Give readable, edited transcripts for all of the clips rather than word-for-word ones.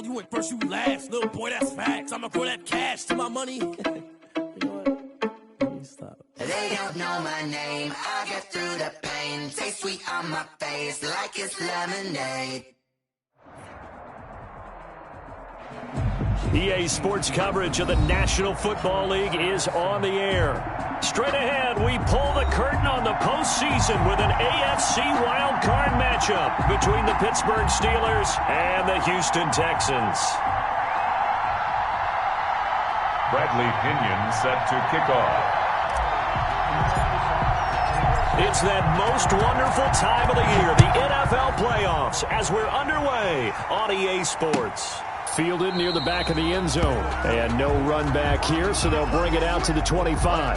You went first, you last. Little boy, that's facts. I'ma throw that cash to my money. You know what? Let me stop. They don't know my name. I get through the pain. Taste sweet on my face like it's lemonade. EA Sports coverage of the National Football League is on the air. Straight ahead, we pull the curtain on the postseason with an AFC wildcard matchup between the Pittsburgh Steelers and the Houston Texans. Bradley Pinion set to kick off. It's that most wonderful time of the year, the NFL playoffs, as we're underway on EA Sports. Fielded near the back of the end zone. And no run back here, so they'll bring it out to the 25.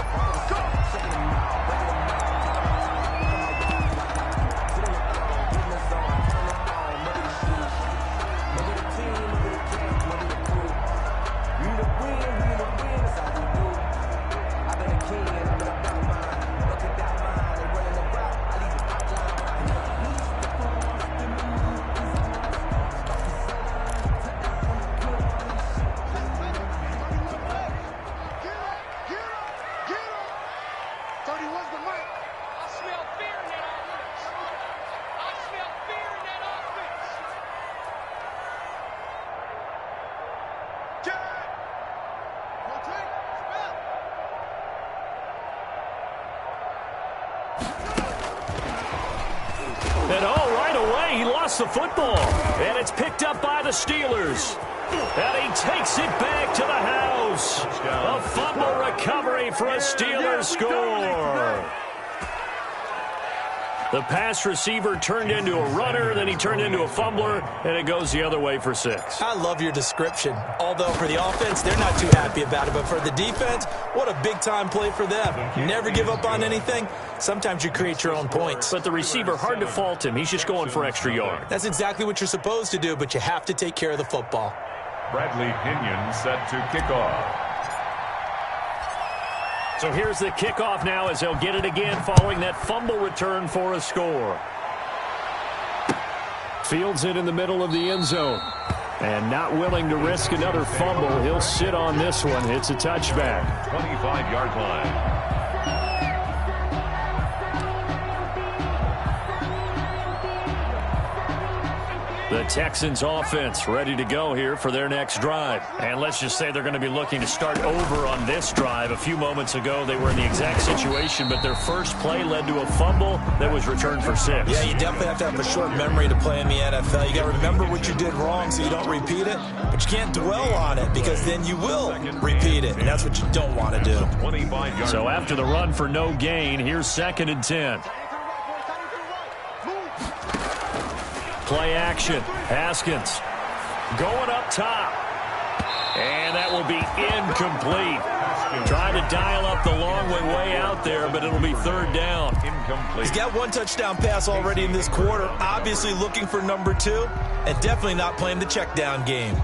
And right away, he lost the football. And it's picked up by the Steelers. And he takes it back to the house. A fumble recovery for a Steelers score. The pass receiver turned into a runner, then he turned into a fumbler, and it goes the other way for 6. I love your description. Although for the offense, they're not too happy about it. But for the defense, what a big-time play for them. Never give up on anything. Sometimes you create your own points. But the receiver, hard to fault him. He's just going for extra yard. That's exactly what you're supposed to do, but you have to take care of the football. Bradley Pinion set to kick off. So here's the kickoff now as they'll get it again following that fumble return for a score. Fields it in the middle of the end zone. And not willing to risk another fumble, he'll sit on this one. It's a touchback. 25-yard line. The Texans offense ready to go here for their next drive. And let's just say they're going to be looking to start over on this drive. A few moments ago, they were in the exact situation, but their first play led to a fumble that was returned for 6. Yeah, you definitely have to have a short memory to play in the NFL. You got to remember what you did wrong so you don't repeat it, but you can't dwell on it because then you will repeat it, and that's what you don't want to do. So after the run for no gain, here's 2nd and 10. Play action. Haskins going up top. And that will be incomplete. Trying to dial up the long way out there, but it'll be 3rd down. Incomplete. He's got 1 touchdown pass already in this quarter. Obviously looking for number 2, and definitely not playing the check down game.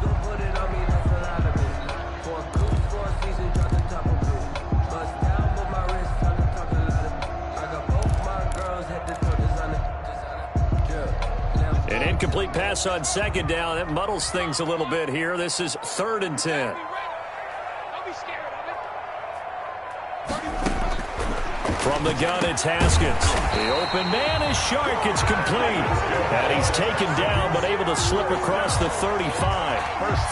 An incomplete pass on 2nd down. That muddles things a little bit here. This is 3rd and 10. From the gun, it's Haskins. The open man is Shark. It's complete. And he's taken down, but able to slip across the 35.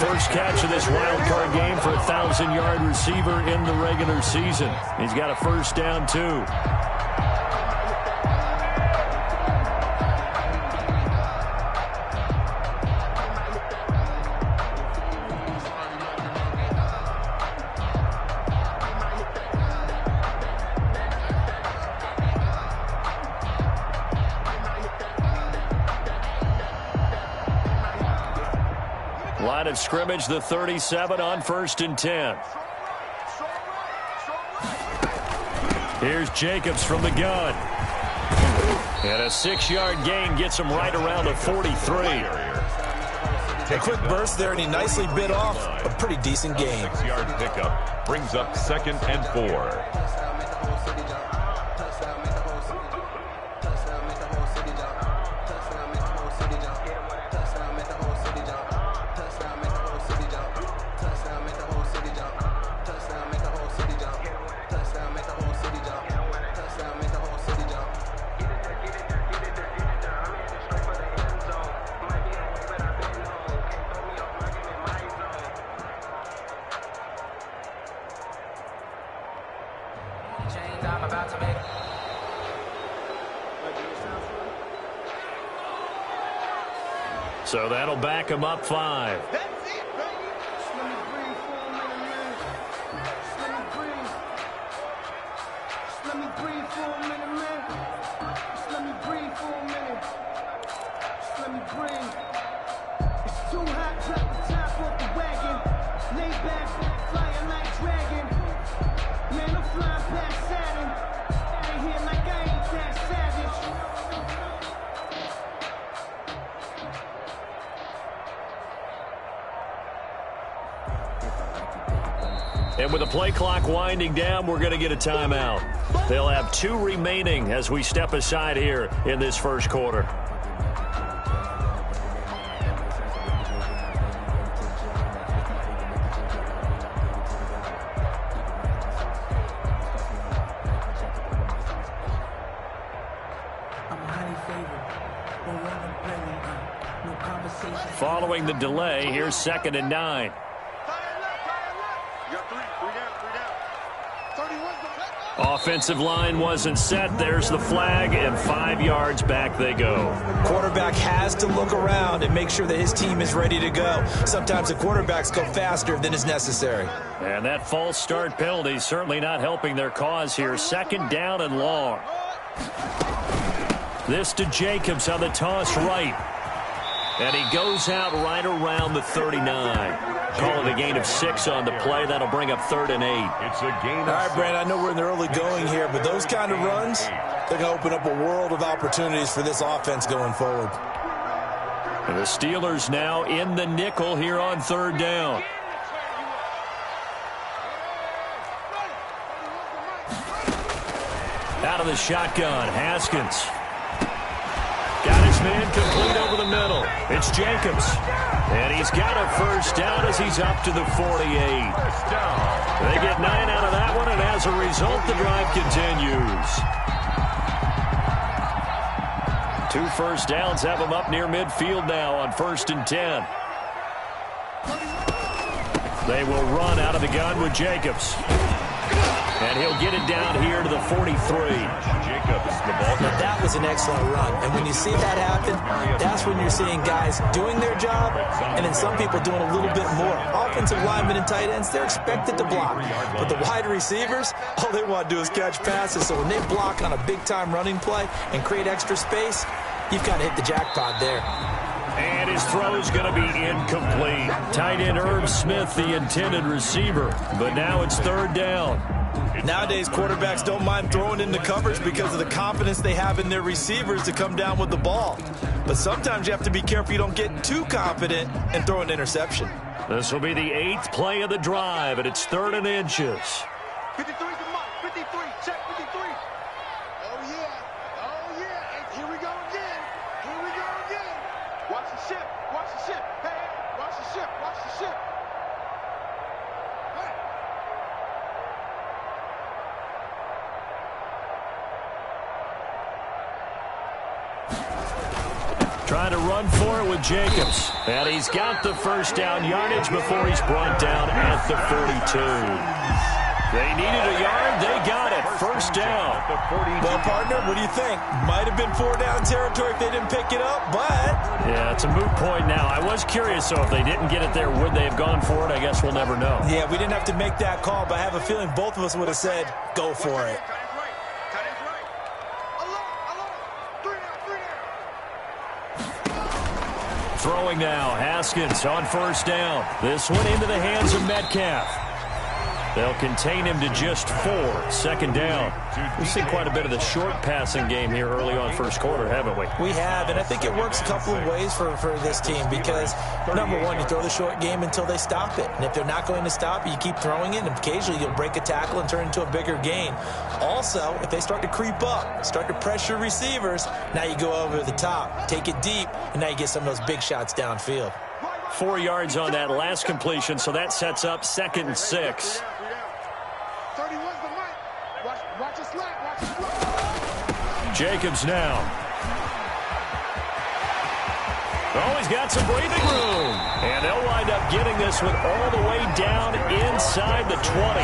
First catch of this wild card game for a 1,000-yard receiver in the regular season. He's got a first down, too. Line of scrimmage, the 37 on 1st and 10. Here's Jacobs from the gun. And a 6-yard gain gets him right around the 43. A quick burst there, and he nicely bit off a pretty decent gain. 6-yard pickup brings up 2nd and 4. So that'll back him up 5. And with the play clock winding down, we're going to get a timeout. They'll have 2 remaining as we step aside here in this first quarter. Following the delay, here's 2nd and 9. Offensive line wasn't set. There's the flag, and 5 yards back they go. Quarterback has to look around and make sure that his team is ready to go. Sometimes the quarterbacks go faster than is necessary. And that false start penalty certainly not helping their cause here. 2nd down and long. This to Jacobs on the toss right. And he goes out right around the 39. Calling a gain of 6 on the play. That'll bring up 3rd and 8. It's a gain of 6. All right, Brand, I know we're in the early going here, but those kind of runs, they're going to open up a world of opportunities for this offense going forward. And the Steelers now in the nickel here on 3rd down. Out of the shotgun, Haskins. Got his man complete over the middle. It's Jacobs. And he's got a first down as he's up to the 48. They get 9 out of that one, and as a result, the drive continues. 2 first downs have them up near midfield now on 1st and 10. They will run out of the gun with Jacobs. And he'll get it down here to the 43. Jacobs, the ball. Now, that was an excellent run. And when you see that happen, that's when you're seeing guys doing their job and then some people doing a little bit more. Offensive linemen and tight ends, they're expected to block. But the wide receivers, all they want to do is catch passes. So when they block on a big-time running play and create extra space, you've kind of hit the jackpot there. And his throw's going to be incomplete. Tight end Irv Smith, the intended receiver. But now it's 3rd down. Nowadays, quarterbacks don't mind throwing into coverage because of the confidence they have in their receivers to come down with the ball. But sometimes you have to be careful you don't get too confident and throw an interception. This will be the 8th play of the drive, and it's 3rd and inches. 53's the mark. 53. Check 53. Oh, yeah. Oh, yeah. And here we go again. Here we go again. Watch the ship. Watch the ship. Hey, watch the ship. Watch the ship. Hey. Trying to run for it with Jacobs. And he's got the first down yardage before he's brought down at the 42. They needed a yard. They got it. First down. Well, partner, what do you think? Might have been 4-down territory if they didn't pick it up, but... Yeah, it's a moot point now. I was curious, so if they didn't get it there, would they have gone for it? I guess we'll never know. Yeah, we didn't have to make that call, but I have a feeling both of us would have said, go for it. Throwing now, Haskins on first down. This one into the hands of Metcalf. They'll contain him to just 4. 2nd down. We've seen quite a bit of the short passing game here early on first quarter, haven't we? We have, and I think it works a couple of ways for this team because, number one, you throw the short game until they stop it. And if they're not going to stop it, you keep throwing it, and occasionally you'll break a tackle and turn it into a bigger gain. Also, if they start to creep up, start to pressure receivers, now you go over the top, take it deep, and now you get some of those big shots downfield. 4 yards on that last completion, so that sets up 2nd and 6. 31's the mic. Watch it slap. Watch it slap. Jacobs now. Oh, he's got some breathing room. And they'll wind up getting this one all the way down inside the 20.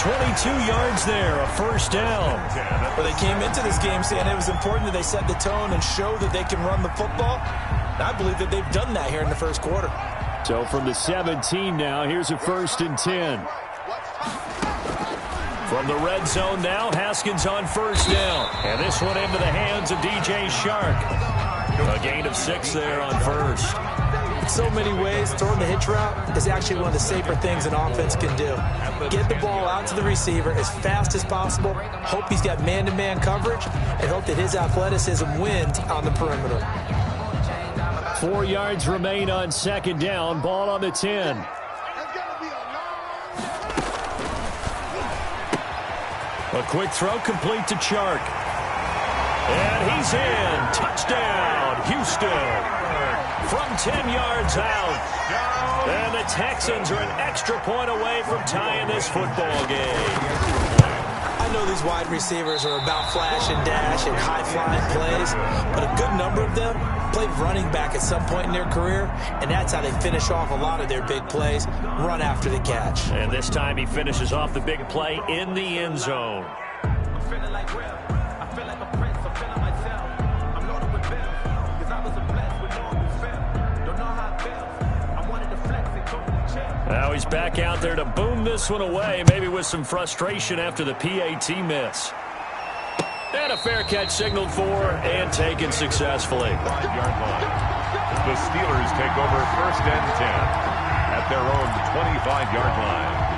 22 yards there, a first down. Well, they came into this game saying it was important that they set the tone and show that they can run the football. And I believe that they've done that here in the first quarter. So from the 17 now, here's a 1st and 10. From the red zone now, Haskins on 1st down. And this one into the hands of DJ Shark. A gain of 6 there on 1st. In so many ways, throwing the hitch route is actually one of the safer things an offense can do. Get the ball out to the receiver as fast as possible, hope he's got man-to-man coverage, and hope that his athleticism wins on the perimeter. 4 yards remain on 2nd down. Ball on the 10. A quick throw complete to Chark. And he's in. Touchdown, Houston. From 10 yards out. And the Texans are an extra point away from tying this football game. I know these wide receivers are about flash and dash and high-flying plays, but a good number of them played running back at some point in their career, and that's how they finish off a lot of their big plays, run after the catch. And this time he finishes off the big play in the end zone. I'm feeling like real. I feel like a prince. I'm feeling myself. I'm loaded with bills, because I was a blessed with no one feel. Don't know how it feels. I wanted to flex and go to the gym. Now he's back out there to boom this one away, maybe with some frustration after the PAT miss. And a fair catch signaled for and taken successfully. 5-yard line. The Steelers take over 1st and 10 at their own 25-yard line.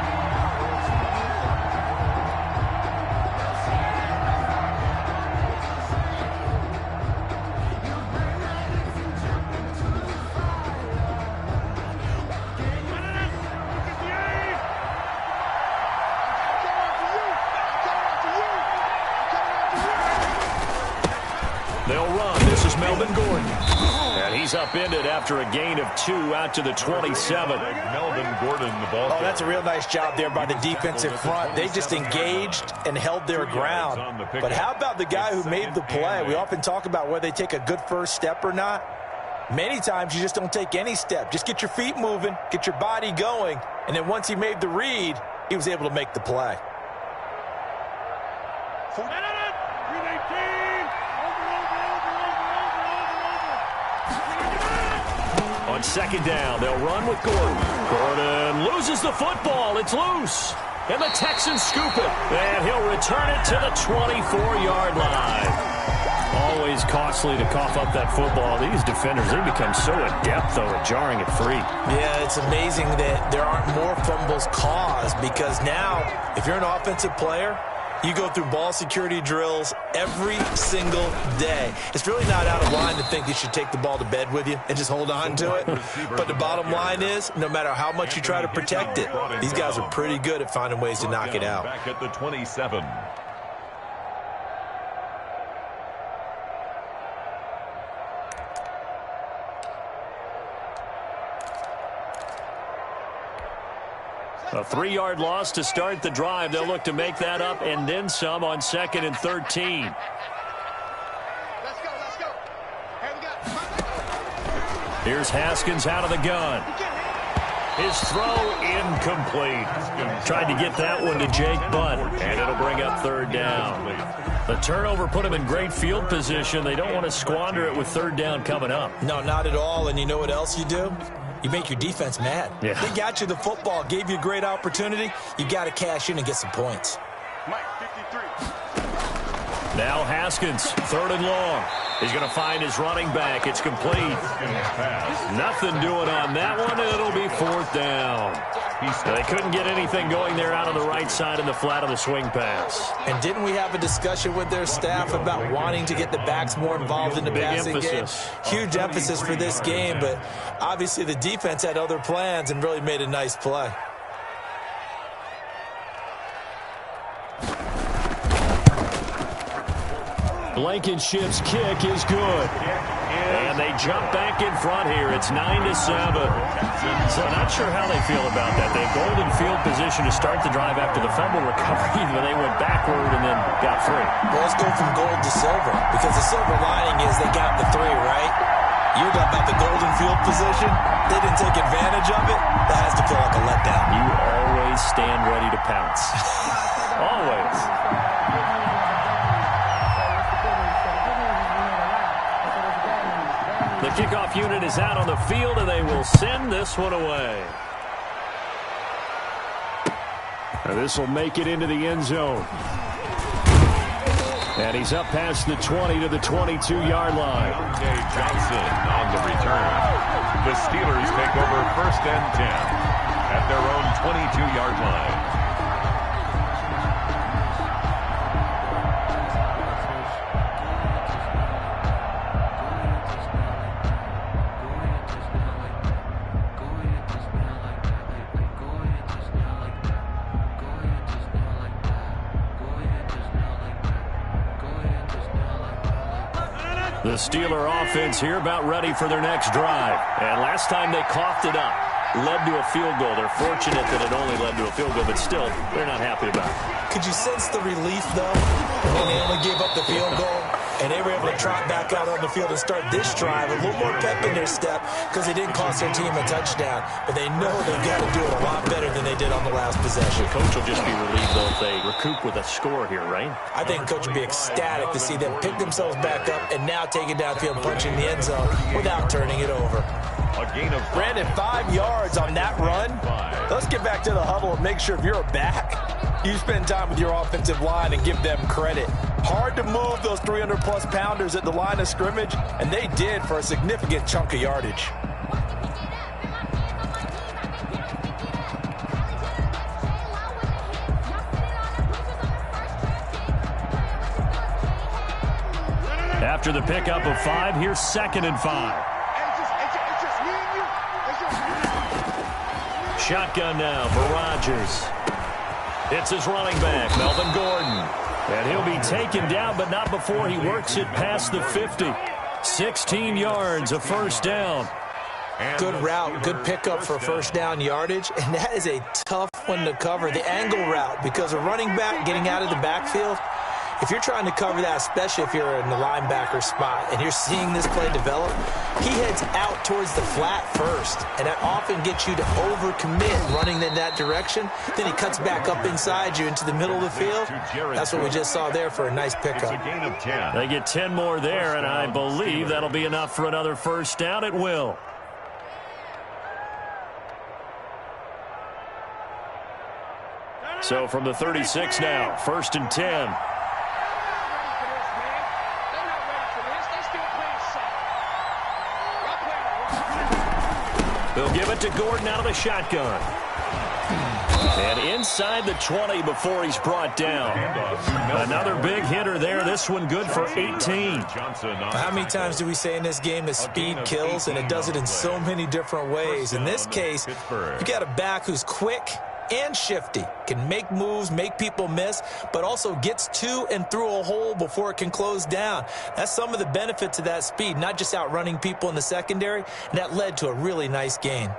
They'll run. This is Melvin Gordon. And he's upended after a gain of 2 out to the 27. Melvin Gordon, the ball. Oh, that's a real nice job there by the defensive front. They just engaged and held their ground. But how about the guy who made the play? We often talk about whether they take a good first step or not. Many times you just don't take any step. Just get your feet moving, get your body going, and then once he made the read, he was able to make the play. On 2nd down, they'll run with Gordon. Gordon loses the football. It's loose. And the Texans scoop it. And he'll return it to the 24-yard line. Always costly to cough up that football. These defenders, they become so adept, though, at jarring it free. Yeah, it's amazing that there aren't more fumbles caused, because now, if you're an offensive player, you go through ball security drills every single day. It's really not out of line to think you should take the ball to bed with you and just hold on to it. But the bottom line is, no matter how much you try to protect it, these guys are pretty good at finding ways to knock it out. Back at the 27. A 3-yard loss to start the drive. They'll look to make that up and then some on 2nd and 13. Let's go, let's go. Hey, we got... Here's Haskins out of the gun. His throw incomplete. Tried to get that one to Jake Butt, and it'll bring up 3rd down. The turnover put him in great field position. They don't want to squander it with 3rd down coming up. No, not at all. And you know what else you do? You make your defense mad. Yeah. They got you the football, gave you a great opportunity. You got to cash in and get some points. Mike, 53. Now Haskins, 3rd and long. He's going to find his running back. It's complete. Nothing doing on that one. It'll be 4th down. They couldn't get anything going there out on the right side in the flat of the swing pass. And didn't we have a discussion with their staff about wanting to get the backs more involved in the passing game? Huge emphasis for this game, but obviously the defense had other plans and really made a nice play. Blankenship's kick is good. And they jump back in front here. It's 9-7. So not sure how they feel about that. They had golden field position to start the drive after the fumble recovery, but they went backward and then got free. Well, let's go from gold to silver, because the silver lining is they got the 3, right? You're talking about the golden field position. They didn't take advantage of it. That has to feel like a letdown. You always stand ready to pounce. Always. The the kickoff unit is out on the field, and they will send this one away. Now this will make it into the end zone. And he's up past the 20 to the 22-yard line. Johnson on the return. The Steelers take over 1st and 10 at their own 22-yard line. The Steeler offense here about ready for their next drive. And last time they coughed it up, led to a field goal. They're fortunate that it only led to a field goal, but still, they're not happy about it. Could you sense the relief, though, when they only gave up the field goal? And they were able to trot back out on the field and start this drive, a little more pep in their step because they didn't cost their team a touchdown. But they know they've got to do it a lot better than they did on the last possession. The coach will just be relieved, though, if they recoup with a score here, right? I think coach would be ecstatic to see them pick themselves back up and now take it downfield, punching the end zone without turning it over. A gain of Brandon, 5 yards on that run. Let's get back to the huddle and make sure if you're a back, you spend time with your offensive line and give them credit. Hard to move those 300-plus pounders at the line of scrimmage, and they did for a significant chunk of yardage. After the pickup of 5, here's 2nd and 5. Shotgun now for Rodgers. It's his running back, Melvin Gordon. And he'll be taken down, but not before he works it past the 50. 16 yards, a first down. Good route, good pickup for first down yardage, and that is a tough one to cover, the angle route, because a running back getting out of the backfield, if you're trying to cover that, especially if you're in the linebacker spot and you're seeing this play develop, he heads out towards the flat first, and that often gets you to overcommit running in that direction. Then he cuts back up inside you into the middle of the field. That's what we just saw there for a nice pickup. They get 10 more there, and I believe that'll be enough for another first down. It will. So from the 36 now, 1st and 10. They'll give it to Gordon out of the shotgun. And inside the 20 before he's brought down. Another big hitter there. This one good for 18. How many times do we say in this game that speed kills, and it does it in so many different ways? In this case, you got a back who's quick and shifty, can make moves, make people miss, but also gets to and through a hole before it can close down. That's some of the benefits of that speed, not just outrunning people in the secondary, and that led to a really nice gain.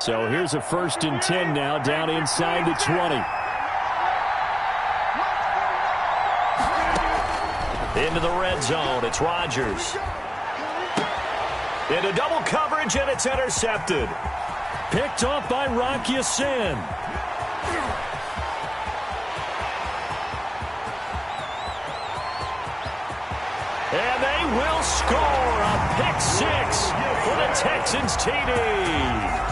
So here's a 1st and 10 now, down inside the 20. Into the red zone, it's Rodgers. Into double coverage, and it's intercepted. Picked off by Rock Ya-Sin. And they will score a pick 6 for the Texans TD.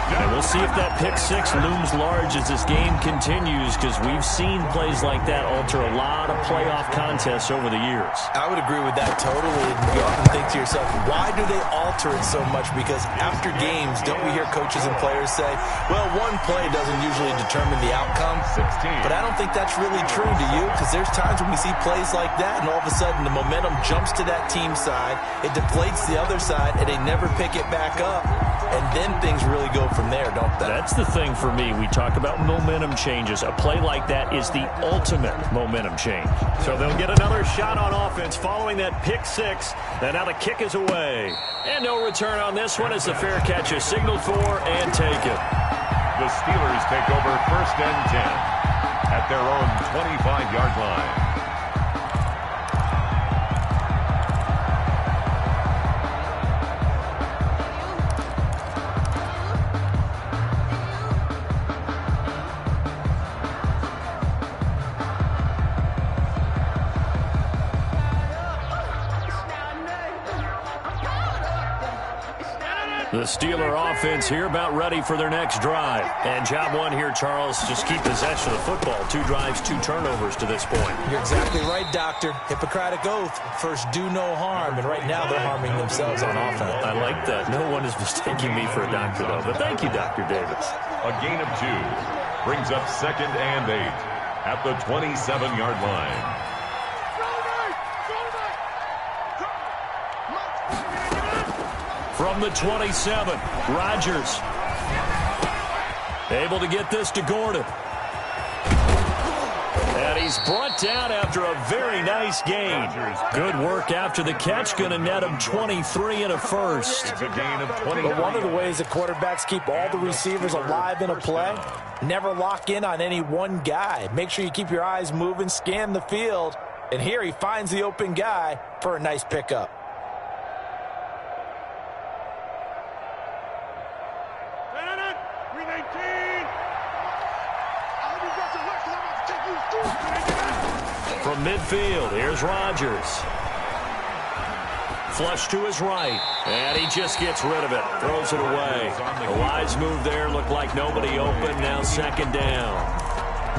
And we'll see if that pick 6 looms large as this game continues, because we've seen plays like that alter a lot of playoff contests over the years. I would agree with that totally. You often think to yourself, why do they alter it so much? Because after games, don't we hear coaches and players say, well, one play doesn't usually determine the outcome. 16. But I don't think that's really true, do you? Because there's times when we see plays like that, and all of a sudden the momentum jumps to that team side, it deflates the other side, and they never pick it back up. And then things really go from there, don't they? That's the thing for me. We talk about momentum changes. A play like that is the ultimate momentum change. So they'll get another shot on offense following that pick 6. And now the kick is away. And no return on this one as the fair catch is signaled for and taken. The Steelers take over 1st and 10 at their own 25-yard line. The Steeler offense here about ready for their next drive. And job one here, Charles, just keep possession of the football. 2 drives, 2 turnovers to this point. You're exactly right, Doctor. Hippocratic oath. First, do no harm. And right now, they're harming themselves on offense. I like that. No one is mistaking me for a doctor, though. But thank you, Dr. Davis. A gain of 2 brings up 2nd and 8 at the 27-yard line. From the 27, Rodgers able to get this to Gordon. And he's brought down after a very nice gain. Good work after the catch. Going to net him 23 and a first. It's a gain of 20. But one of the ways that quarterbacks keep all the receivers alive in a play, never lock in on any one guy. Make sure you keep your eyes moving, scan the field. And here he finds the open guy for a nice pickup. From midfield, here's Rodgers. Flush to his right, and he just gets rid of it. Throws it away. A wise move there. Looked like nobody open. Now 2nd down.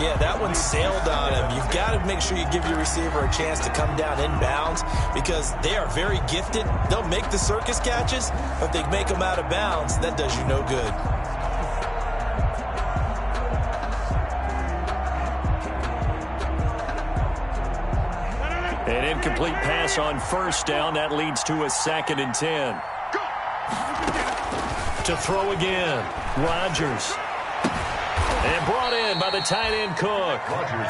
Yeah, that one sailed on him. You've got to make sure you give your receiver a chance to come down inbounds because they are very gifted. They'll make the circus catches, but if they make them out of bounds, that does you no good. An incomplete pass on 1st down. That leads to a 2nd and 10. To throw again. Rodgers. And brought in by the tight end Cook.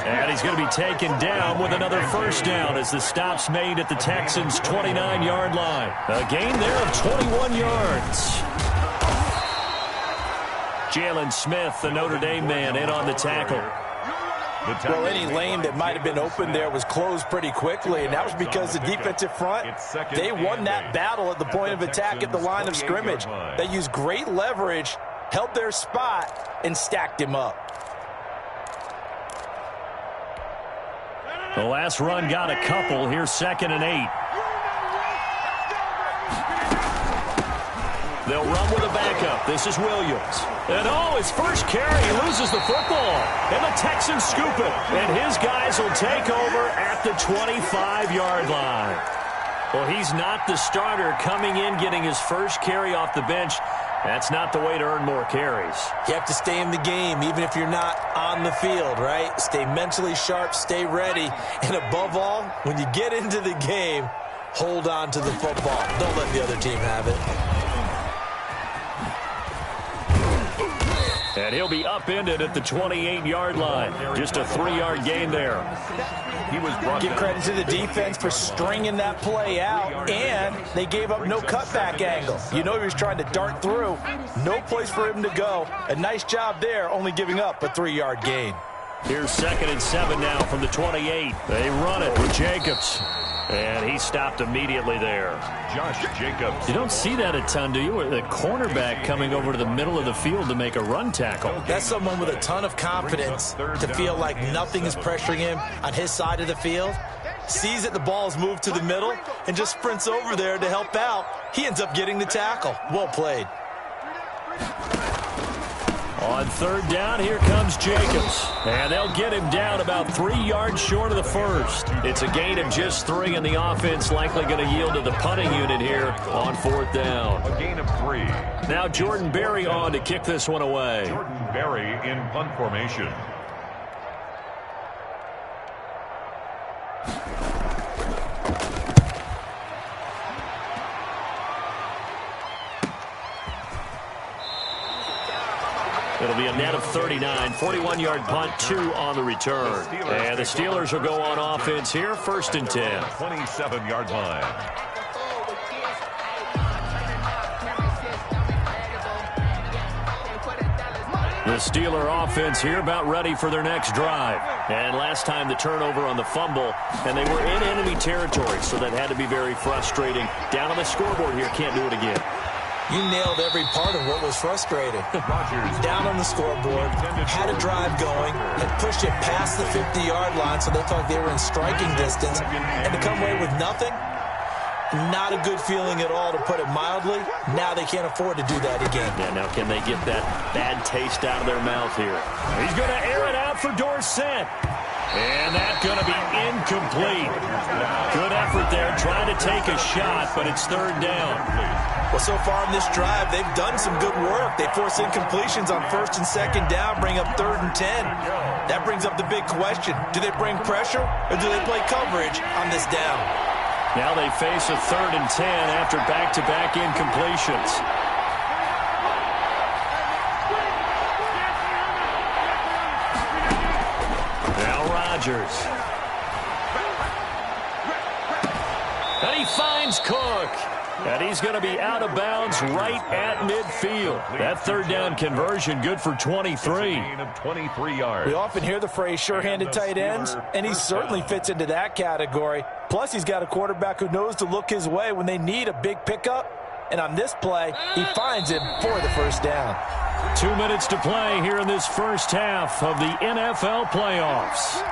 And he's going to be taken down with another 1st down as the stop's made at the Texans' 29-yard line. A gain there of 21 yards. Jalen Smith, the Notre Dame man, in on the tackle. Well, any lane that might have been open there was closed pretty quickly, and that was because the defensive front, they won that battle at the point of attack at the line of scrimmage. They used great leverage, held their spot, and stacked him up. The last run got a couple. Here's 2nd and 8. They'll run with a backup. This is Williams. And his first carry, he loses the football. And the Texans scoop it. And his guys will take over at the 25-yard line. Well, he's not the starter coming in, getting his first carry off the bench. That's not the way to earn more carries. You have to stay in the game, even if you're not on the field, right? Stay mentally sharp, stay ready. And above all, when you get into the game, hold on to the football. Don't let the other team have it. And he'll be upended at the 28-yard line. Just a 3-yard gain there. He was brought Give down. credit to the defense for stringing that play out, and they gave up no cutback angle. You know he was trying to dart through. No place for him to go. A nice job there, only giving up a 3-yard gain. Here's 2nd and 7 now from the 28. They run it with Jacobs. And he stopped immediately there. Josh Jacobs. You don't see that a ton, do you? The cornerback coming over to the middle of the field to make a run tackle. That's someone with a ton of confidence to feel like nothing is pressuring him on his side of the field. Sees that the ball is moved to the middle and just sprints over there to help out. He ends up getting the tackle. Well played. On 3rd down, here comes Jacobs. And they'll get him down about 3 yards short of the first. It's a gain of just 3, and the offense likely going to yield to the punting unit here on 4th down. A gain of 3. Now Jordan Berry on to kick this one away. Jordan Berry in punt formation. It'll be a net of 39, 41-yard punt, 2 on the return. And the Steelers will go on offense here, 1st and 10. 27-yard line. The Steeler offense here about ready for their next drive. And last time the turnover on the fumble, and they were in enemy territory, so that had to be very frustrating. Down on the scoreboard here, can't do it again. You nailed every part of what was frustrating. Down on the scoreboard, had a drive going, and pushed it past the 50-yard line so they thought they were in striking distance, and to come away with nothing, Not a good feeling at all, to put it mildly. Now they can't afford to do that again. Yeah, now can they get that bad taste out of their mouth here? He's going to air it out for Dorsett. And that's going to be incomplete. Good effort there, trying to take a shot, but it's third down. Well, so far in this drive, they've done some good work. They force incompletions on first and second down, bring up 3rd and 10. That brings up the big question. Do they bring pressure, or do they play coverage on this down? Now they face a 3rd and 10 after back-to-back incompletions. Now Rodgers. And he finds Cook. And he's going to be out of bounds right at midfield. That 3rd down conversion good for 23. 23 yards. We often hear the phrase sure-handed tight ends, and he certainly fits into that category. Plus, he's got a quarterback who knows to look his way when they need a big pickup. And on this play, he finds him for the first down. 2 minutes to play here in this first half of the NFL playoffs.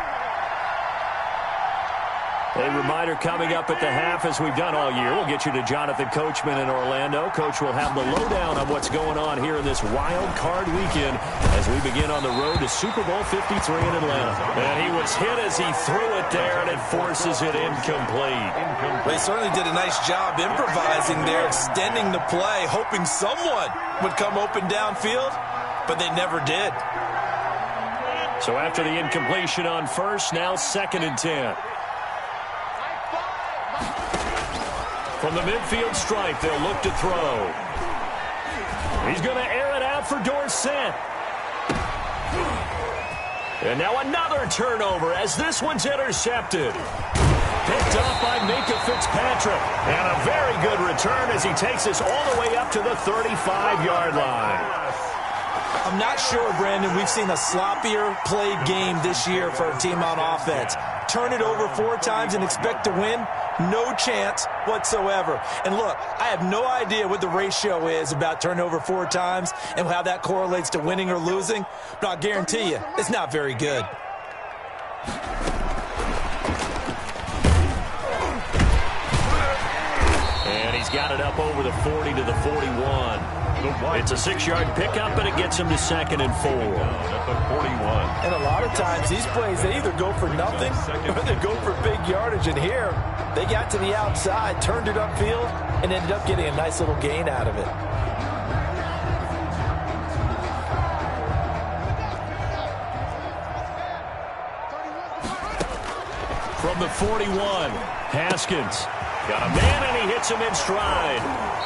A reminder coming up at the half, as we've done all year. We'll get you to Jonathan Coachman in Orlando. Coach will have the lowdown on what's going on here in this wild card weekend as we begin on the road to Super Bowl 53 in Atlanta. And he was hit as he threw it there, and it forces it incomplete. They certainly did a nice job improvising there, extending the play, hoping someone would come open downfield, but they never did. So after the incompletion on first, now 2nd and 10. From the midfield stripe, they'll look to throw. He's going to air it out for Dorsett. And now another turnover as this one's intercepted. Picked up by Minka Fitzpatrick. And a very good return as he takes us all the way up to the 35-yard line. I'm not sure, Brandon, we've seen a sloppier played game this year for a team on offense. Turn it over 4 times and expect to win? No chance whatsoever. And look, I have no idea what the ratio is about turnover 4 times and how that correlates to winning or losing, but I'll guarantee you, it's not very good. And he's got it up over the 40 to the 41. It's a 6-yard pickup, but it gets him to 2nd and 4. At the 41. And a lot of times, these plays, they either go for nothing or they go for big yardage. And here, they got to the outside, turned it upfield, and ended up getting a nice little gain out of it. From the 41, Haskins. Got a man, and he hits him in stride.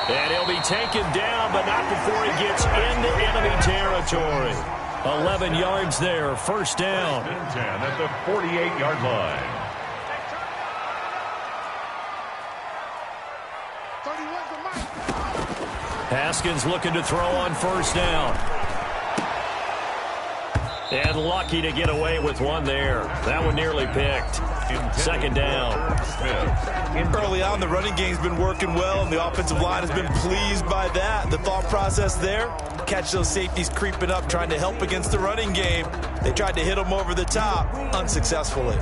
And he'll be taken down, but not before he gets into enemy territory. 11 yards there, first down. 10 at the 48-yard line. Haskins looking to throw on first down. And lucky to get away with one there. That one nearly picked. 2nd down. Early on, the running game's been working well, and the offensive line has been pleased by that. The thought process there, catch those safeties creeping up, trying to help against the running game. They tried to hit them over the top, unsuccessfully.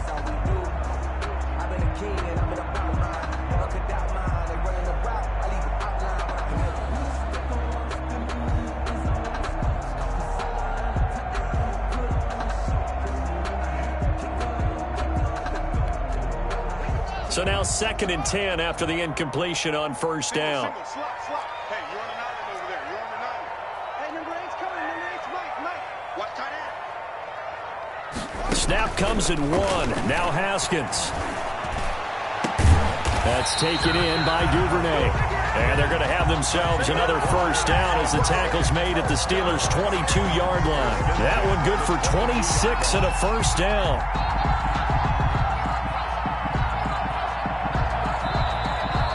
So now 2nd and 10 after the incompletion on first down. Hey, you're on an island over there. You're on an island. Hey, number 8's coming. Number 8's Mike. Watch tight end. Snap comes in 1. Now Haskins. That's taken in by Duvernay. And they're going to have themselves another first down as the tackle's made at the Steelers' 22-yard line. That one good for 26 and a first down.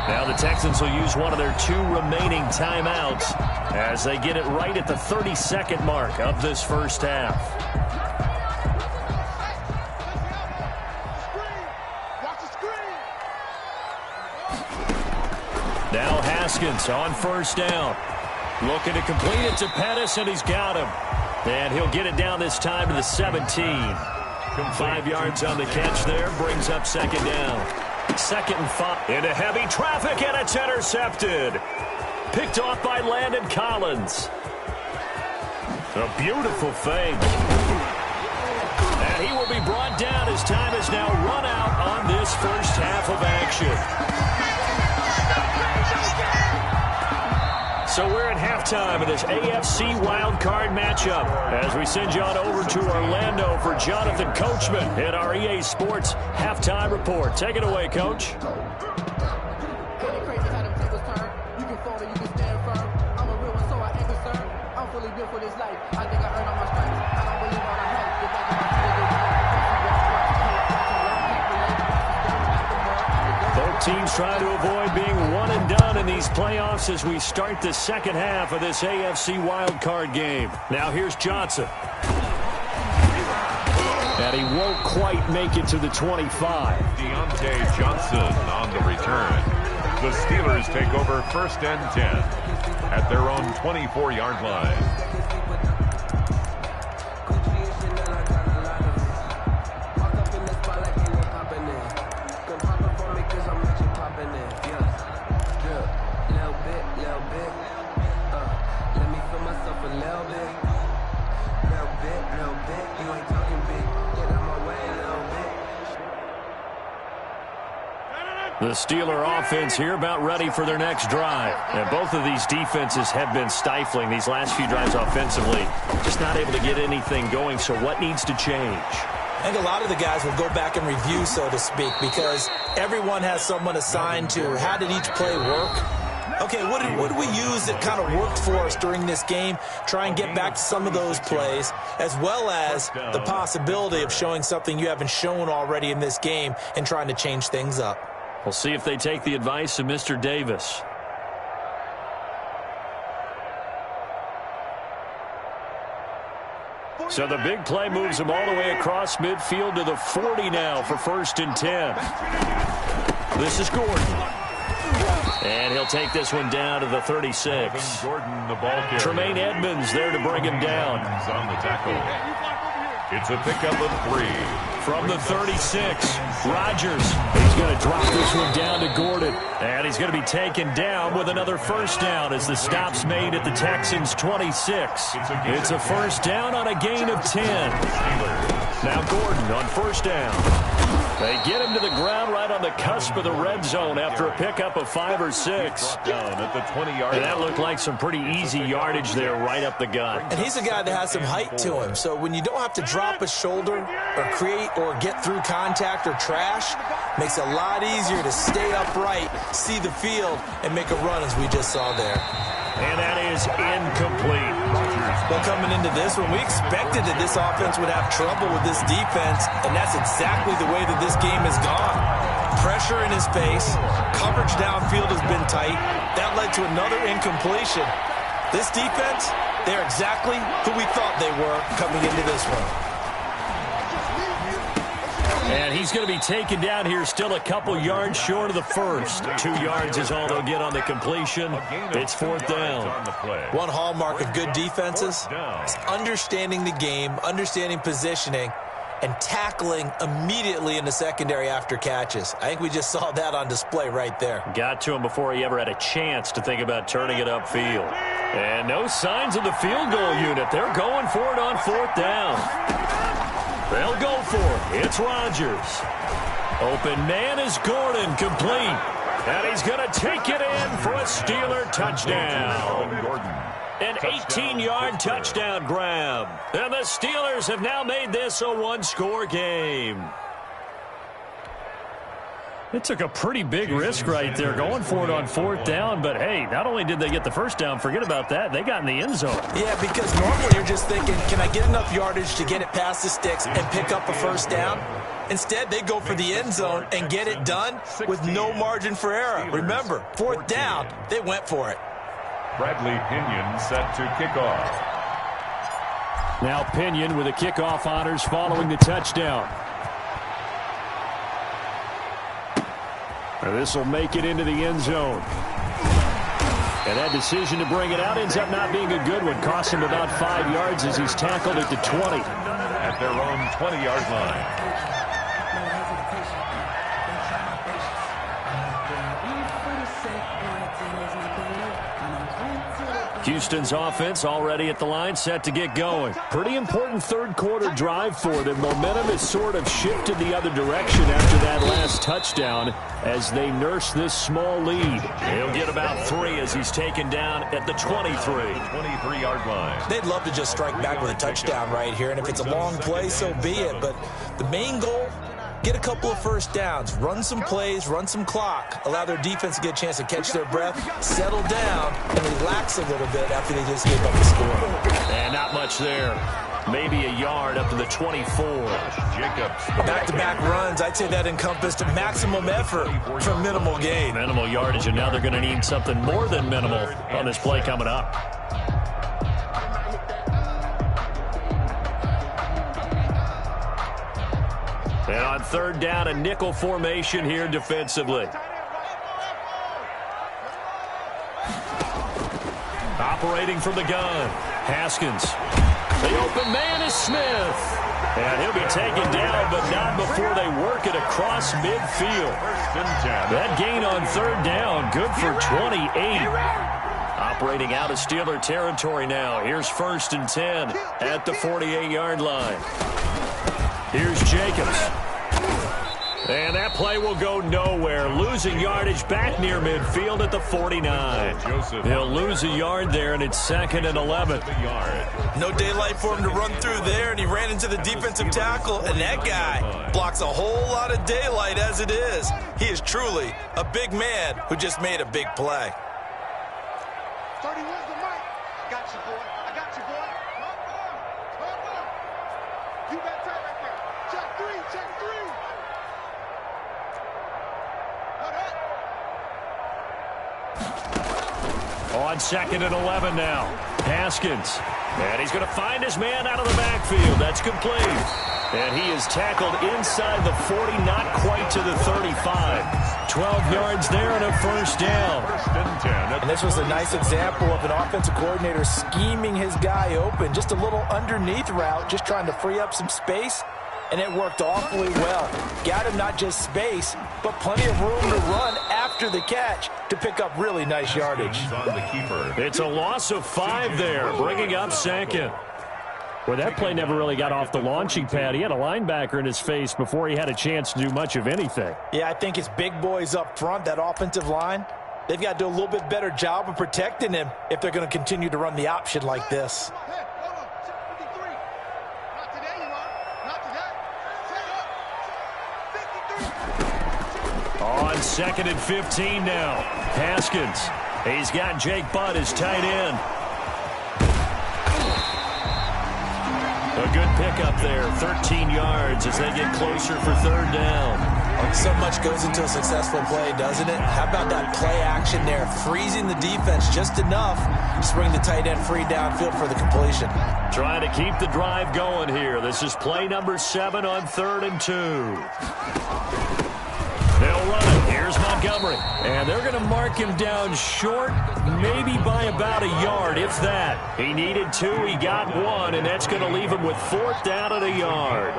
Now the Texans will use one of their 2 remaining timeouts as they get it right at the 32nd mark of this first half. Now Haskins on first down. Looking to complete it to Pettis, and he's got him. And he'll get it down this time to the 17. 5 yards on the catch there, brings up 2nd down. 2nd and 5. Into heavy traffic, and it's intercepted. Picked off by Landon Collins. A beautiful fake. And he will be brought down as time is now run out on this first half of action. So we're at halftime of this AFC wildcard matchup as we send you on over to Orlando for Jonathan Coachman in our EA Sports halftime report. Take it away, Coach. Teams trying to avoid being one and done in these playoffs as we start the second half of this AFC wildcard game. Now here's Johnson. And he won't quite make it to the 25. Deontay Johnson on the return. The Steelers take over 1st and 10 at their own 24-yard line. The Steeler offense here about ready for their next drive. And both of these defenses have been stifling these last few drives offensively. Just not able to get anything going, so what needs to change? I think a lot of the guys will go back and review, so to speak, because everyone has someone assigned to how did each play work. Okay, what did we use that kind of worked for us during this game? Try and get back to some of those plays, as well as the possibility of showing something you haven't shown already in this game and trying to change things up. We'll see if they take the advice of Mr. Davis. So the big play moves him all the way across midfield to the 40 now for 1st and 10. This is Gordon. And he'll take this one down to the 36. Gordon, the ball carrier. Tremaine Edmonds there to bring him down. On the tackle. It's a pickup of 3. From the 36, Rodgers. He's going to drop this one down to Gordon. And he's going to be taken down with another first down as the stop's made at the Texans' 26. It's a first down on a gain of 10. Now Gordon on first down. They get him to the ground right on the cusp of the red zone after a pickup of 5 or 6. Down at the 20-yard line. That looked like some pretty easy yardage there right up the gut. And he's a guy that has some height to him, so when you don't have to drop a shoulder or create or get through contact or trash, makes it a lot easier to stay upright, see the field, and make a run as we just saw there. And that is incomplete. Well, coming into this one, we expected that this offense would have trouble with this defense, and that's exactly the way that this game has gone. Pressure in his face, coverage downfield has been tight. That led to another incompletion. This defense, they're exactly who we thought they were coming into this one. And he's going to be taken down here still a couple yards short of the first. 2 yards is all they'll get on the completion. It's 4th down. One hallmark of good defenses is understanding the game, understanding positioning, and tackling immediately in the secondary after catches. I think we just saw that on display right there. Got to him before he ever had a chance to think about turning it upfield. And no signs of the field goal unit. They're going for it on 4th down. They'll go for it. It's Rodgers. Open man is Gordon, complete. And he's going to take it in for a Steeler touchdown. An 18-yard touchdown grab. And the Steelers have now made this a one-score game. It took a pretty big risk right there going for it on 4th down, but hey, not only did they get the first down, forget about that, they got in the end zone. Yeah, because normally you're just thinking, can I get enough yardage to get it past the sticks and pick up a first down? Instead, they go for the end zone and get it done with no margin for error. Remember, 4th down, they went for it. Bradley Pinion set to kick off. Now Pinion with the kickoff honors following the touchdown. This will make it into the end zone. And that decision to bring it out ends up not being a good one. Cost him about 5 yards as he's tackled at the 20. At their own 20-yard line. Houston's offense already at the line, set to get going. Pretty important third-quarter drive for them. Momentum has sort of shifted the other direction after that last touchdown as they nurse this small lead. He'll get about 3 as he's taken down at the 23. 23-yard line. They'd love to just strike back with a touchdown right here, and if it's a long play, so be it. But the main goal, get a couple of first downs, run some plays, run some clock, allow their defense to get a chance to catch their breath, settle down, and relax a little bit after they just gave up the score. And not much there. Maybe a yard up to the 24. Jacobs. Back-to-back runs, I'd say that encompassed maximum effort for minimal gain. Minimal yardage, and now they're going to need something more than minimal on this play coming up. And on third down, a nickel formation here defensively. Operating from the gun, Haskins. The open man is Smith. And he'll be taken down, but not before they work it across midfield. That gain on third down, good for 28. Operating out of Steeler territory now. Here's 1st and 10 at the 48-yard line. Here's Jacobs. And that play will go nowhere. Losing yardage back near midfield at the 49. He'll lose a yard there, and it's 2nd and 11. No daylight for him to run through there, and he ran into the defensive tackle, and that guy blocks a whole lot of daylight as it is. He is truly a big man who just made a big play. 31's the mic. I got you, boy. I got you, boy. You got tight right there. Check 3, check 3. On 2nd and 11 now. Haskins. And he's going to find his man out of the backfield. That's complete. And he is tackled inside the 40, not quite to the 35. 12 yards there and a 1st down. And this was a nice example of an offensive coordinator scheming his guy open. Just a little underneath route, just trying to free up some space. And it worked awfully well. Got him not just space, but plenty of room to run after the catch to pick up really nice yardage. It's a loss of 5 there, bringing up 2nd. Well, that play never really got off the launching pad. He had a linebacker in his face before he had a chance to do much of anything. Yeah, I think it's big boys up front, that offensive line. They've got to do a little bit better job of protecting him if they're going to continue to run the option like this. On 2nd and 15 now. Haskins. He's got Jake Butt as tight end. A good pickup there. 13 yards as they get closer for 3rd down. So much goes into a successful play, doesn't it? How about that play action there? Freezing the defense just enough to bring the tight end free downfield for the completion. Trying to keep the drive going here. This is play number 7 on 3rd and 2. They'll run it. Here's Montgomery. And they're going to mark him down short, maybe by about a yard, if that. He needed 2. He got 1, and that's going to leave him with 4th down and a yard.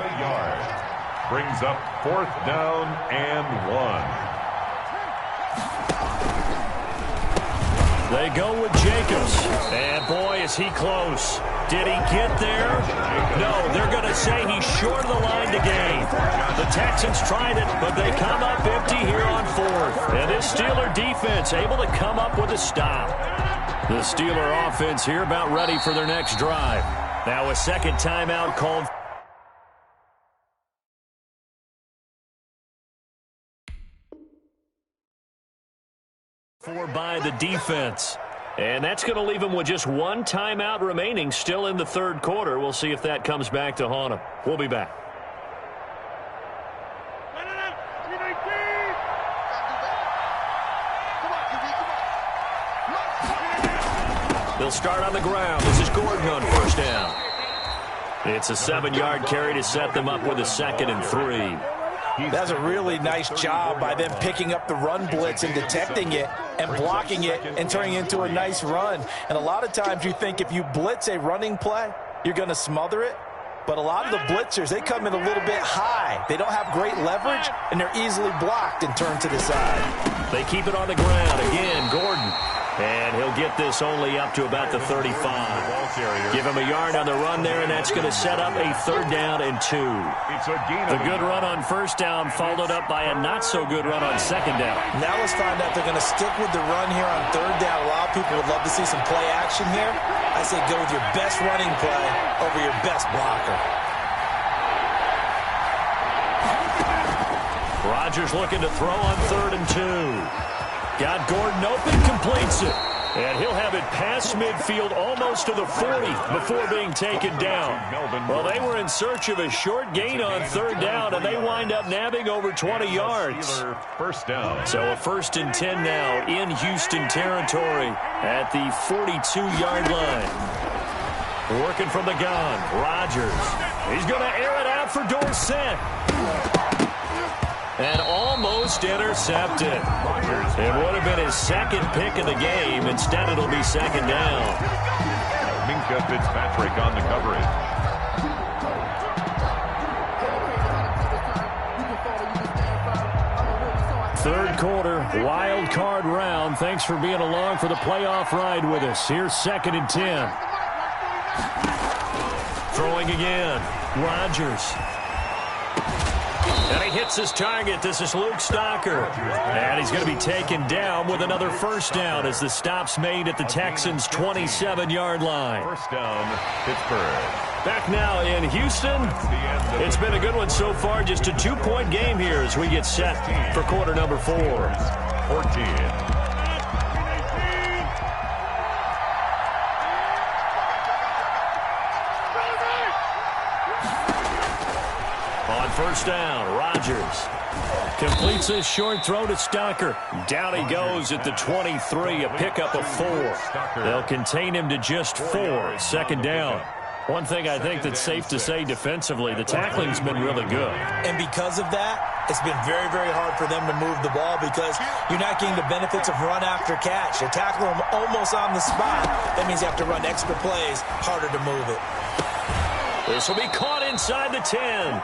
Brings up 4th down and 1. They go with Jacobs. And, boy, is he close. Did he get there? No, they're going to say he's short of the line to gain. The Texans tried it, but they come up empty here on 4th. And this Steeler defense able to come up with a stop. The Steeler offense here about ready for their next drive. Now a 2nd timeout called. By the defense. And that's going to leave him with just 1 timeout remaining still in the 3rd quarter. We'll see if that comes back to haunt him. We'll be back. They'll start on the ground. This is Gordon on 1st down. It's a 7-yard carry to set them up with a 2nd and 3. That's a really nice job by them picking up the run blitz and detecting it and blocking it and turning it into a nice run. And a lot of times you think if you blitz a running play, you're going to smother it. But a lot of the blitzers, they come in a little bit high. They don't have great leverage, and they're easily blocked and turned to the side. They keep it on the ground. Again, Gordon. And he'll get this only up to about the 35. Give him a yard on the run there, and that's going to set up a 3rd down and 2. The good run on 1st down followed up by a not-so-good run on 2nd down. Now let's find out they're going to stick with the run here on 3rd down. A lot of people would love to see some play action here. I say go with your best running play over your best blocker. Rodgers looking to throw on 3rd and 2. Got Gordon open, completes it. And he'll have it past midfield almost to the 40 before being taken down. Well, they were in search of a short gain on 3rd down, and they wind up nabbing over 20 yards. First down. So a 1st and 10 now in Houston territory at the 42-yard line. Working from the gun, Rodgers. He's going to air it out for Dorsett. And almost intercepted. It would have been his 2nd pick of the game. Instead, it'll be 2nd down. Minkah Fitzpatrick on the coverage. Third quarter, wild card round. Thanks for being along for the playoff ride with us. Here's 2nd and 10. Throwing again. Rodgers. And he hits his target. This is Luke Stocker. And he's going to be taken down with another 1st down as the stop's made at the Texans' 27-yard line. 1st down, Pittsburgh. Back now in Houston. It's been a good one so far. Just a 2-point game here as we get set for quarter number 4. 14. On 1st down, Rodgers completes a short throw to Stocker. Down he goes at the 23, a pickup of 4. They'll contain him to just 4. 2nd down. One thing I think that's safe to say defensively, the tackling's been really good. And because of that, it's been very, very hard for them to move the ball because you're not getting the benefits of run after catch. You tackle them almost on the spot. That means you have to run extra plays, harder to move it. This will be caught inside the 10.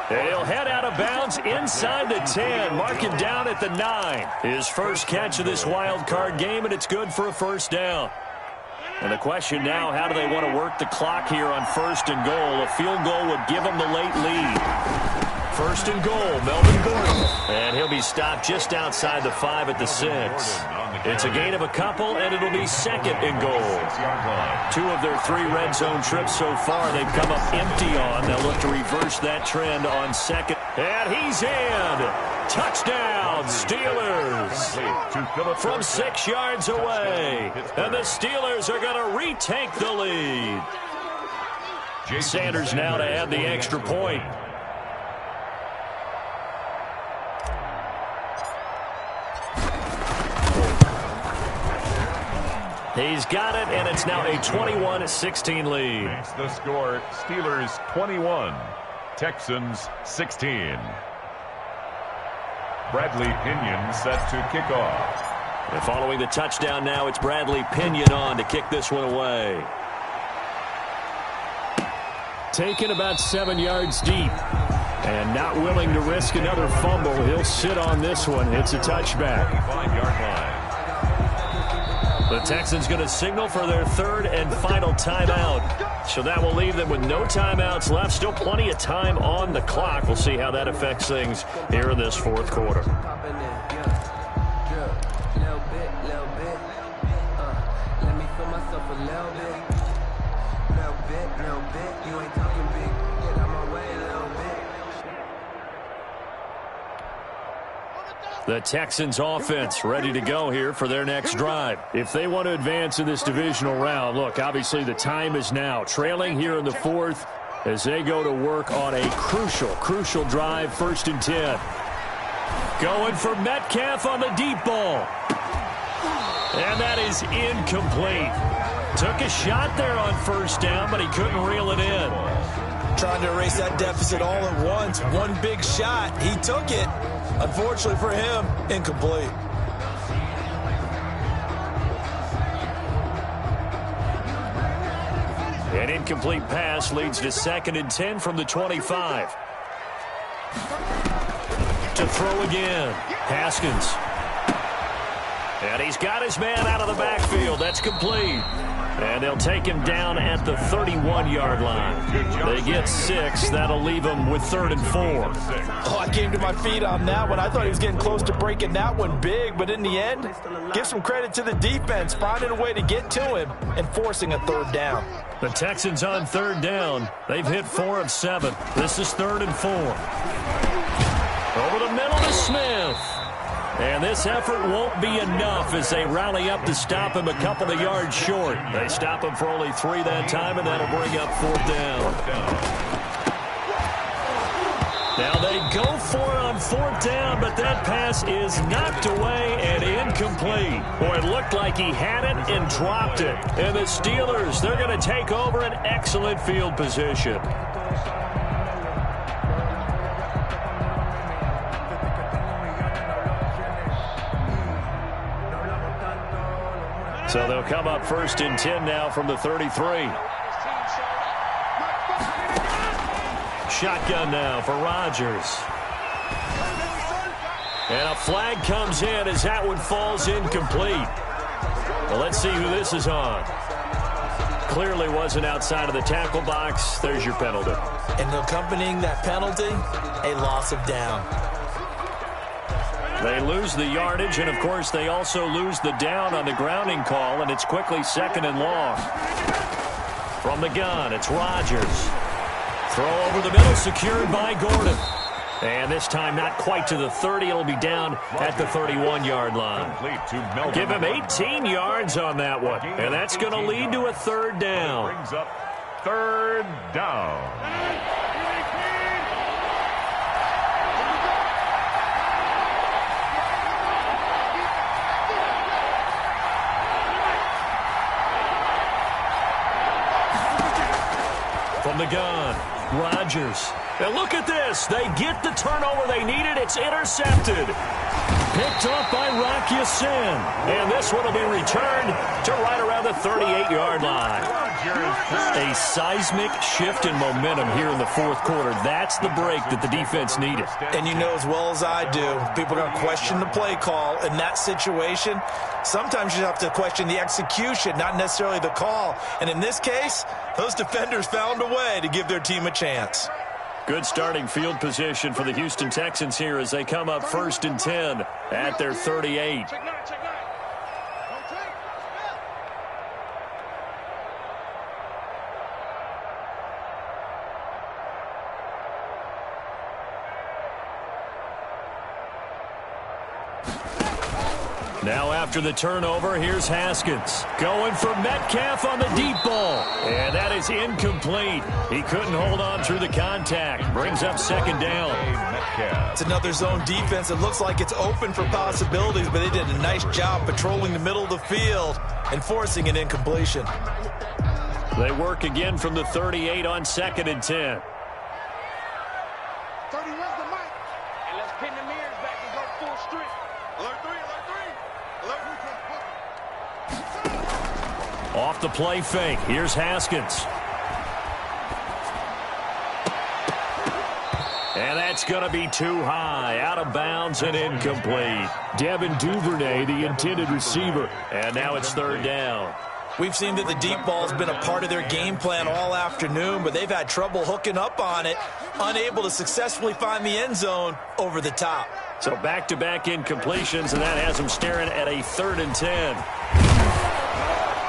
He'll head out of bounds inside the 10. Mark him down at the 9. His first catch of this wild card game, and it's good for a 1st down. And the question now, how do they want to work the clock here on 1st and goal? A field goal would give them the late lead. 1st and goal, Melvin Gordon. And he'll be stopped just outside the 5 at the 6. It's a gain of a couple, and it'll be 2nd and goal. 2 of their 3 red zone trips so far, they've come up empty on. They'll look to reverse that trend on 2nd. And he's in. Touchdown, Steelers. From 6 yards away. And the Steelers are going to retake the lead. Sanders now to add the extra point. He's got it, and it's now a 21-16 lead. Makes the score, Steelers 21, Texans 16. Bradley Pinion set to kick off. And following the touchdown now, it's Bradley Pinion on to kick this one away. Taken about 7 yards deep. And not willing to risk another fumble. He'll sit on this one. It's a touchback. 5-yard line. The Texans going to signal for their 3rd and final timeout. So that will leave them with no timeouts left. Still plenty of time on the clock. We'll see how that affects things here in this 4th quarter. The Texans offense ready to go here for their next drive. If they want to advance in this divisional round, look, obviously the time is now. Trailing here in the 4th as they go to work on a crucial drive, 1st and 10. Going for Metcalf on the deep ball. And that is incomplete. Took a shot there on 1st down, but he couldn't reel it in. Trying to erase that deficit all at once. One big shot. He took it. Unfortunately for him, incomplete. An incomplete pass leads to 2nd and 10 from the 25. To throw again. Haskins. And he's got his man out of the backfield. That's complete. And they'll take him down at the 31-yard line. They get 6. That'll leave him with 3rd and 4. Oh, I came to my feet on that one. I thought he was getting close to breaking that one big, but in the end, give some credit to the defense, finding a way to get to him and forcing a 3rd down. The Texans on 3rd down. They've hit 4 of 7. This is 3rd and 4. Over the middle to Smith. And this effort won't be enough as they rally up to stop him a couple of yards short. They stop him for only 3 that time, and that'll bring up 4th down. Now they go for it on 4th down, but that pass is knocked away and incomplete. Boy, it looked like he had it and dropped it. And the Steelers, they're going to take over an excellent field position. So they'll come up 1st and 10 now from the 33. Shotgun now for Rodgers. And a flag comes in as that one falls incomplete. Well, let's see who this is on. Clearly wasn't outside of the tackle box. There's your penalty. And accompanying that penalty, a loss of down. They lose the yardage, and, of course, they also lose the down on the grounding call, and it's quickly 2nd and long. From the gun, it's Rodgers. Throw over the middle, secured by Gordon. And this time not quite to the 30. It'll be down at the 31-yard line. Give him 18 yards on that one, and that's going to lead to a 3rd down. Brings up 3rd down. From the gun, Rodgers. And look at this. They get the turnover they needed. It's intercepted. Picked off by Rock Ya-Sin. And this one will be returned to right around the 38-yard line. A seismic shift in momentum here in the 4th quarter. That's the break that the defense needed. And you know as well as I do, people are going to question the play call in that situation. Sometimes you have to question the execution, not necessarily the call. And in this case, those defenders found a way to give their team a chance. Good starting field position for the Houston Texans here as they come up 1st and 10 at their 38. Now after the turnover, here's Haskins. Going for Metcalf on the deep ball. And that is incomplete. He couldn't hold on through the contact. Brings up 2nd down. It's another zone defense. It looks like it's open for possibilities, but they did a nice job patrolling the middle of the field and forcing an incompletion. They work again from the 38 on 2nd and 10. 30, where's the mic? And let's pin the mirrors back and go full strength. Alert 3, alert 3. Alert 3. Off the play fake. Here's Haskins. And that's going to be too high. Out of bounds and incomplete. Devin Duvernay, the intended receiver. And now it's 3rd down. We've seen that the deep ball has been a part of their game plan all afternoon, but they've had trouble hooking up on it, unable to successfully find the end zone over the top. So back-to-back incompletions, and that has them staring at a 3rd and 10.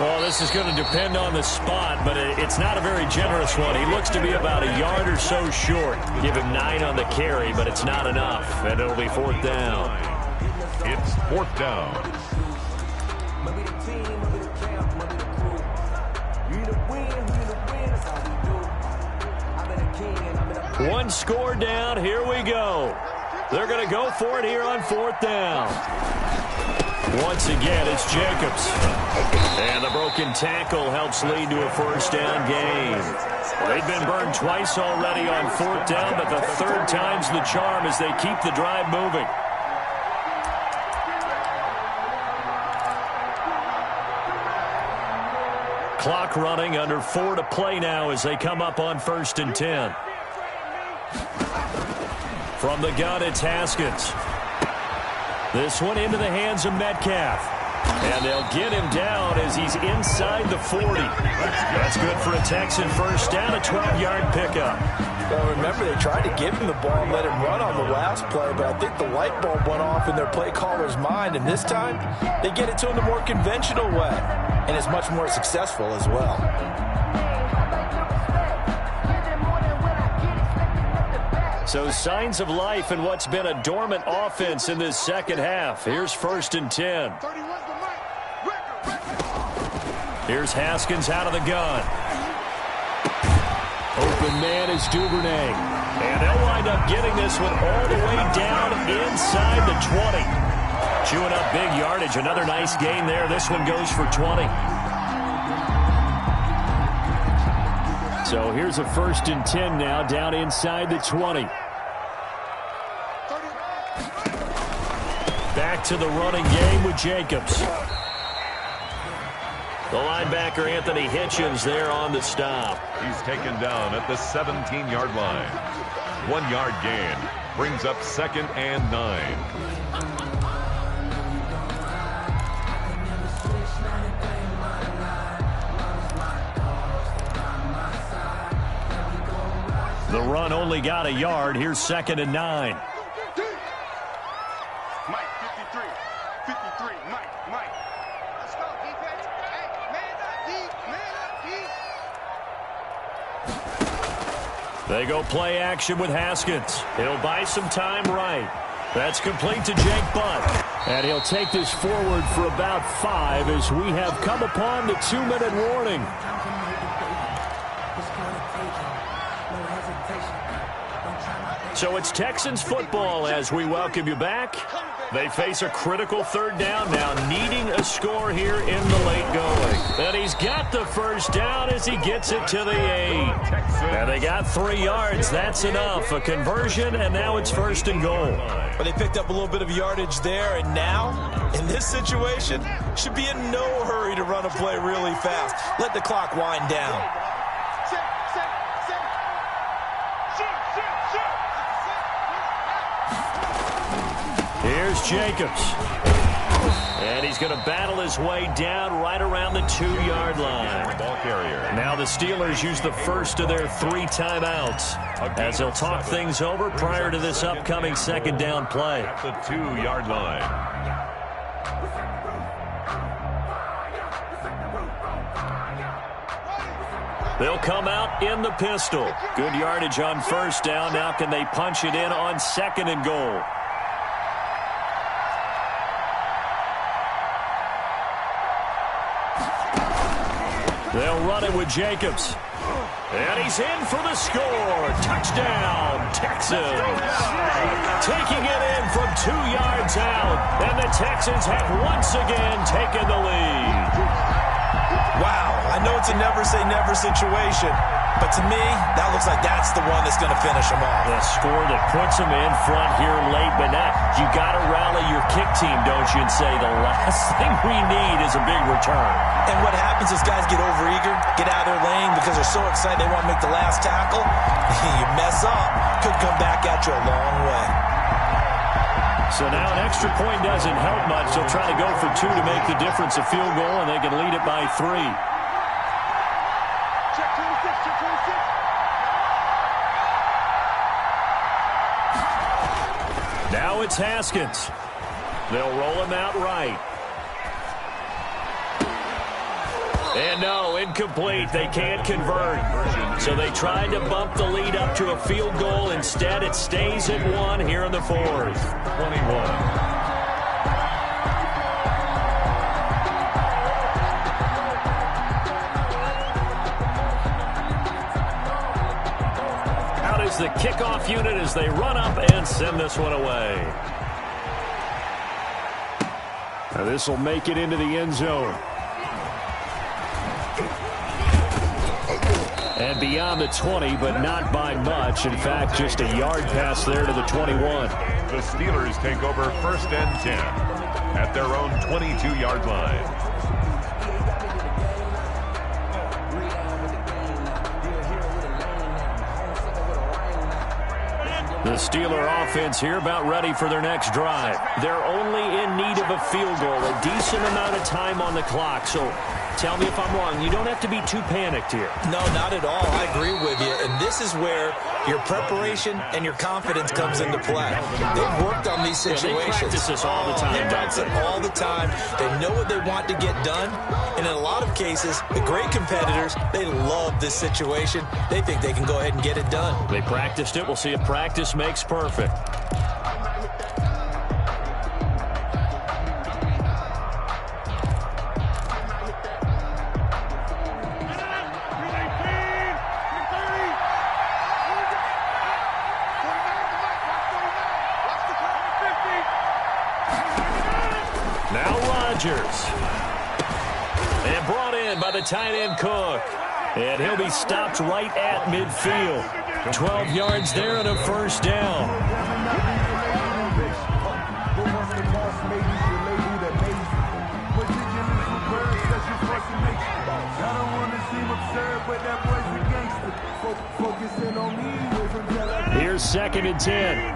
Well, this is going to depend on the spot, but it's not a very generous one. He looks to be about a yard or so short. Give him 9 on the carry, but it's not enough, and it'll be 4th down. It's 4th down. One score down. Here we go. They're going to go for it here on 4th down. Once again, it's Jacobs. And the broken tackle helps lead to a 1st down gain. They've been burned twice already on 4th down, but the 3rd time's the charm as they keep the drive moving. Clock running, under 4 to play now as they come up on 1st and 10. From the gun, it's Haskins. This one into the hands of Metcalf. And they'll get him down as he's inside the 40. That's good for a Texan first down, a 12-yard pickup. Well, remember, they tried to give him the ball and let him run on the last play, but I think the light bulb went off in their play caller's mind, and this time they get it to him the more conventional way, and it's much more successful as well. So signs of life in what's been a dormant offense in this second half. Here's 1st and 10. Here's Haskins out of the gun. Open man is Duvernay. And they'll wind up getting this one all the way down inside the 20. Chewing up big yardage. Another nice gain there. This one goes for 20. So here's a 1st and 10 now, down inside the 20. Back to the running game with Jacobs. The linebacker, Anthony Hitchens, there on the stop. He's taken down at the 17-yard line. 1-yard gain brings up 2nd and 9. The run only got a yard. Here's 2nd and 9. Mike, 53. 53. Mike. Let's go, defense. Hey, man up, They go play action with Haskins. He'll buy some time right. That's complete to Jake Butt. And he'll take this forward for about 5 as we have come upon the 2-minute warning. So it's Texans football as we welcome you back. They face a critical 3rd down now, needing a score here in the late going. And he's got the 1st down as he gets it to the 8. And they got 3 yards. That's enough. A conversion, and now it's 1st and goal. But they picked up a little bit of yardage there, and now, in this situation, should be in no hurry to run a play really fast. Let the clock wind down. Here's Jacobs. And he's going to battle his way down right around the 2-yard line. Ball carrier. Now the Steelers use the first of their 3 timeouts as they'll talk things over prior to this upcoming 2nd down play. At the 2-yard line. They'll come out in the pistol. Good yardage on 1st down. Now can they punch it in on 2nd and goal? They'll run it with Jacobs. And he's in for the score. Touchdown, Texans. Taking it in from 2 yards out. And the Texans have once again taken the lead. Wow, I know it's a never-say-never situation, but to me, that looks like that's the one that's going to finish them off. The score that puts them in front here late, but now you got to rally your kick team, don't you, and say the last thing we need is a big return. And what happens is guys get overeager, get out of their lane because they're so excited they want to make the last tackle. You mess up, could come back at you a long way. So now an extra point doesn't help much. They'll try to go for 2 to make the difference a field goal, and they can lead it by 3. Check 26, check 26. Now it's Haskins. They'll roll him out right. And no, incomplete. They can't convert. So they tried to bump the lead up to a field goal. Instead, it stays at 1 here in the 4th. 21. Out is the kickoff unit as they run up and send this one away. Now this will make it into the end zone. And beyond the 20, but not by much. In fact, just a yard pass there to the 21. The Steelers take over 1st and 10 at their own 22-yard line. The Steeler offense here about ready for their next drive. They're only in need of a field goal, a decent amount of time on the clock. So tell me if I'm wrong. You don't have to be too panicked here. No, not at all. I agree with you. And this is where your preparation and your confidence comes into play. They've worked on these situations. Yeah, they practice this all the time. They practice it all the time. They know what they want to get done. And in a lot of cases, the great competitors, they love this situation. They think they can go ahead and get it done. They practiced it. We'll see if practice makes perfect. And brought in by the tight end Cook. And he'll be stopped right at midfield. 12 yards there and a first down. Here's 2nd and 10.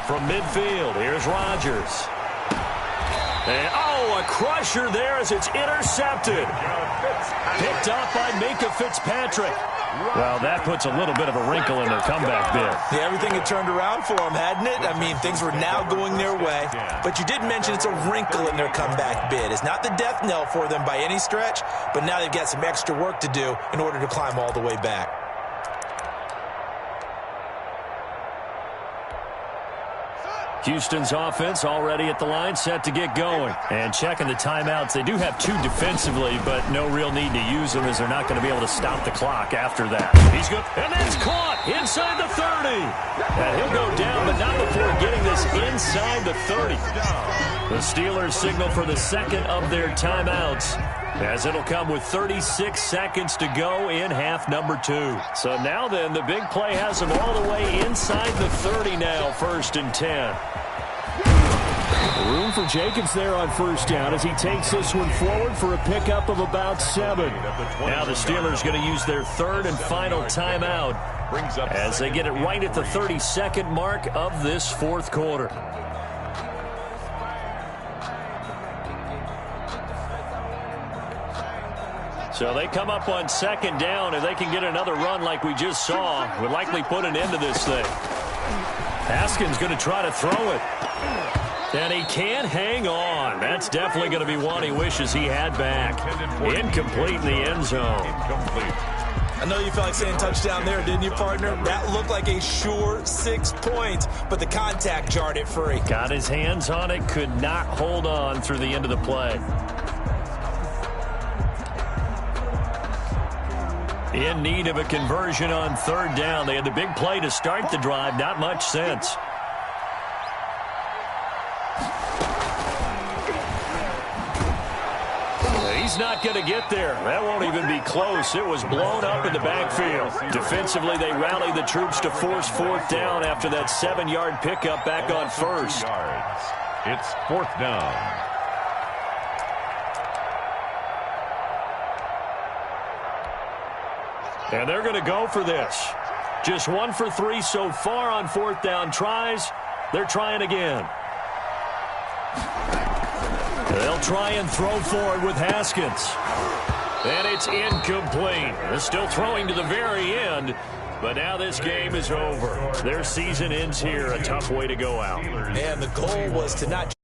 From midfield, here's Rodgers. And, a crusher there as it's intercepted. Picked up by Minka Fitzpatrick. Well, that puts a little bit of a wrinkle in their comeback bid. Yeah, everything had turned around for them, hadn't it? I mean, things were now going their way. But you did mention it's a wrinkle in their comeback bid. It's not the death knell for them by any stretch, but now they've got some extra work to do in order to climb all the way back. Houston's offense already at the line, set to get going. And checking the timeouts. They do have 2 defensively, but no real need to use them as they're not going to be able to stop the clock after that. He's good. And that's caught inside the 30. And he'll go down, but not before getting this inside the 30. The Steelers signal for the second of their timeouts, as it'll come with 36 seconds to go in half number 2. So now then, the big play has them all the way inside the 30 now, 1st and 10. Room for Jacobs there on first down as he takes this one forward for a pickup of about 7. Now the Steelers going to use their 3rd and final timeout as they get it right at the 32nd mark of this 4th quarter. So they come up on 2nd down. If they can get another run like we just saw, would likely put an end to this thing. Haskins going to try to throw it. And he can't hang on. That's definitely going to be one he wishes he had back. Incomplete in the end zone. I know you felt like saying touchdown there, didn't you, partner? That looked like a sure 6 points, but the contact jarred it free. Got his hands on it, could not hold on through the end of the play. In need of a conversion on 3rd down. They had the big play to start the drive. Not much sense. He's not going to get there. That won't even be close. It was blown up in the backfield. Defensively, they rallied the troops to force 4th down after that 7-yard pickup back on 1st. It's 4th down. And they're going to go for this. Just 1 for 3 so far on 4th down tries. They're trying again. They'll try and throw forward with Haskins. And it's incomplete. They're still throwing to the very end. But now this game is over. Their season ends here. A tough way to go out. And the goal was to not